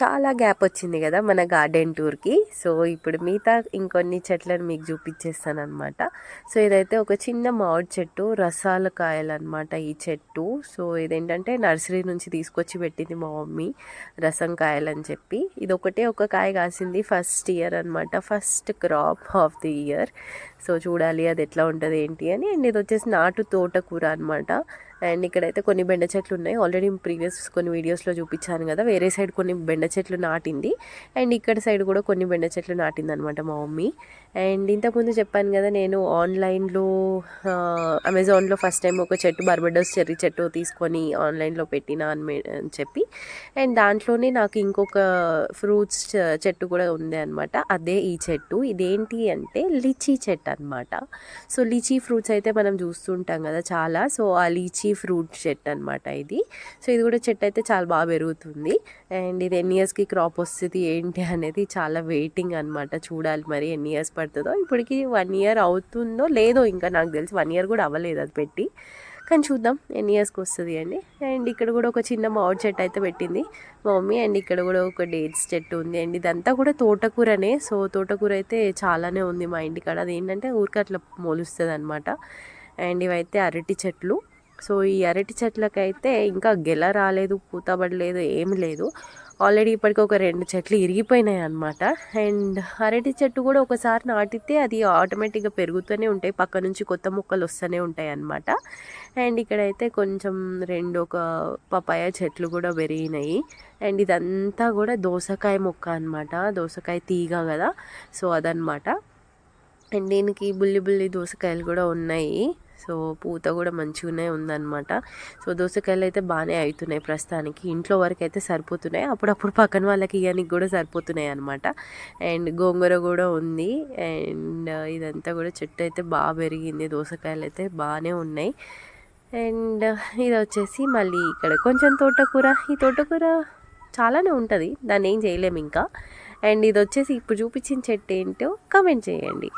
చాలా గ్యాప్ వచ్చింది కదా మన గార్డెన్ టూర్కి. సో ఇప్పుడు మిగతా ఇంకొన్ని చెట్లను మీకు చూపించేస్తాను అనమాట. సో ఇదైతే ఒక చిన్న మామిడి చెట్టు, రసాల కాయలు అనమాట ఈ చెట్టు. సో ఇదేంటంటే నర్సరీ నుంచి తీసుకొచ్చి పెట్టింది మా మమ్మీ, రసం కాయలు అని చెప్పి. ఇది ఒకటే ఒక కాయ కాసింది, ఫస్ట్ ఇయర్ అనమాట, first crop of the year. So చూడాలి అది ఎట్లా ఉంటుంది ఏంటి అని. అండ్ ఇది వచ్చేసి నాటు తోటకూర అనమాట. అండ్ ఇక్కడైతే కొన్ని బెండ చెట్లు ఉన్నాయి. ఆల్రెడీ ప్రీవియస్ కొన్ని వీడియోస్లో చూపించాను కదా, వేరే సైడ్ కొన్ని బెండ చెట్లు నాటింది, అండ్ ఇక్కడ సైడ్ కూడా కొన్ని బెండ చెట్లు నాటింది అనమాట మా మమ్మీ. అండ్ ఇంతకుముందు చెప్పాను కదా, నేను ఆన్లైన్లో అమెజాన్లో ఫస్ట్ టైం ఒక చెట్టు, బార్బడోస్ చెర్రీ చెట్టు తీసుకొని ఆన్లైన్లో పెట్టినా అని చెప్పి. అండ్ దాంట్లోనే నాకు ఇంకొక ఫ్రూట్స్ చెట్టు కూడా ఉంది అనమాట, అదే ఈ చెట్టు. ఇదేంటి అంటే లిచీ చెట్టు అనమాట. సో లిచీ ఫ్రూట్స్ అయితే మనం చూస్తుంటాం కదా చాలా. సో ఆ లిచీ ఫ్రూట్ చెట్టు అనమాట ఇది. సో ఇది కూడా చెట్టు అయితే చాలా బాగా పెరుగుతుంది. అండ్ ఇది ఎన్ని ఇయర్స్కి క్రాప్ వస్తుంది ఏంటి అనేది చాలా వెయిటింగ్ అనమాట. చూడాలి మరి ఎన్ని ఇయర్స్ పడుతుందో. ఇప్పటికి 1 ఇయర్ అవుతుందో లేదో, ఇంకా నాకు తెలిసి 1 ఇయర్ కూడా అవ్వలేదు అది పెట్టి, కానీ చూద్దాం ఎన్ని ఇయర్స్కి వస్తుంది అండి. అండ్ ఇక్కడ కూడా ఒక చిన్న మామిడి చెట్టు అయితే పెట్టింది మా మమ్మీ. అండ్ ఇక్కడ కూడా ఒక డేట్స్ చెట్టు ఉంది. అండ్ ఇదంతా కూడా తోటకూరనే. సో తోటకూర అయితే చాలానే ఉంది మా ఇంటికాడ. అది ఏంటంటే ఊరికి అట్లా మొలుస్తుంది అనమాట. అండ్ ఇవైతే అరటి చెట్లు. సో ఈ అరటి చెట్లకైతే ఇంకా గెల రాలేదు, పూత పడలేదు, ఏమి లేదు. ఆల్రెడీ ఇప్పటికి ఒక 2 చెట్లు ఇరిగిపోయినాయి అనమాట. అండ్ అరటి చెట్టు కూడా ఒకసారి నాటితే అది ఆటోమేటిక్గా పెరుగుతూనే ఉంటాయి, పక్క నుంచి కొత్త మొక్కలు వస్తూనే ఉంటాయి అనమాట. అండ్ ఇక్కడైతే కొంచెం ఒక పపాయ చెట్లు కూడా పెరిగినాయి. అండ్ ఇదంతా కూడా దోసకాయ మొక్క అనమాట, దోసకాయ తీగ కదా, సో అదనమాట. అండ్ దీనికి బుల్లి దోసకాయలు కూడా ఉన్నాయి. సో పూత కూడా మంచిగానే ఉందన్నమాట. సో దోసకాయలు అయితే బాగానే అవుతున్నాయి ప్రస్తుతానికి, ఇంట్లో వరకు అయితే సరిపోతున్నాయి, అప్పుడప్పుడు పక్కన వాళ్ళకి ఇవన్నీ కూడా సరిపోతున్నాయి అనమాట. అండ్ గోంగూర కూడా ఉంది. అండ్ ఇదంతా కూడా చెట్టు అయితే బాగా పెరిగింది, దోసకాయలు అయితే బాగానే ఉన్నాయి. అండ్ ఇది వచ్చేసి మళ్ళీ ఇక్కడ కొంచెం తోటకూర. ఈ తోటకూర చాలానే ఉంటుంది, దాన్ని ఏం చేయలేము ఇంకా. అండ్ ఇది వచ్చేసి ఇప్పుడు చూపించిన చెట్టు ఏంటో కమెంట్ చేయండి.